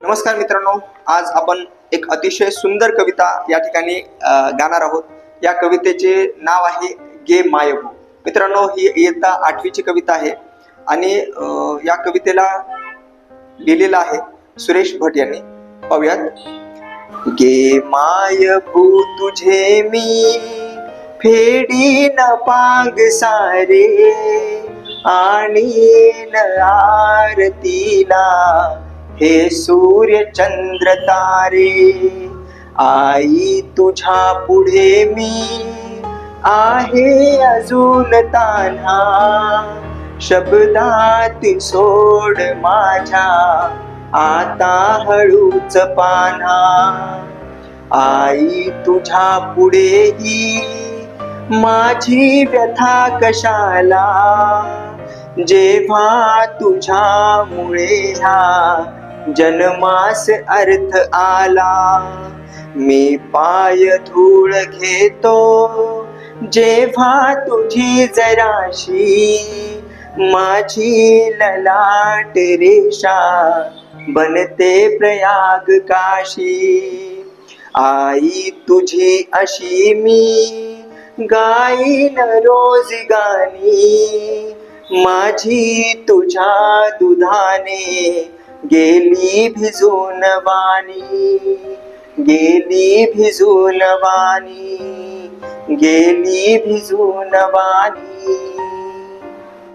नमस्कार मित्रांनो, आज आपण एक अतिशय सुंदर कविता या ठिकाणी गाणार आहोत। या कवितेचे नाव आहे गे मायभू। मित्रांनो, ही इयत्ता 8वीची कविता आहे आणि या कवितेला लिहिलेला आहे सुरेश भट यांनी। पाहूयात। गे मायभू तुझे मी फेडीन पांग सारे आणि आरतीला हे सूर्य चंद्र तारे। आई तुझ्या पुढे मी आहे अजून तान्हा, शब्दात सोड माझ्या आता हळूच पान्हा। आई तुझ्या पुढेही माझी व्यथा कशाला, जेव्हा तुझ्यामुळे ह्या जन्मास अर्थ आला। मी पाय धूळ घेतो जेव्हा तुझी जराशी, माझी ललाट रेषा बनते प्रयाग काशी। आई तुझी अशी मी गाईन रोज गाणी, माझी तुझ्या दुधाने गेली भिजून वाणी, गेली भिजून वाणी, गेली भिजून वाणी।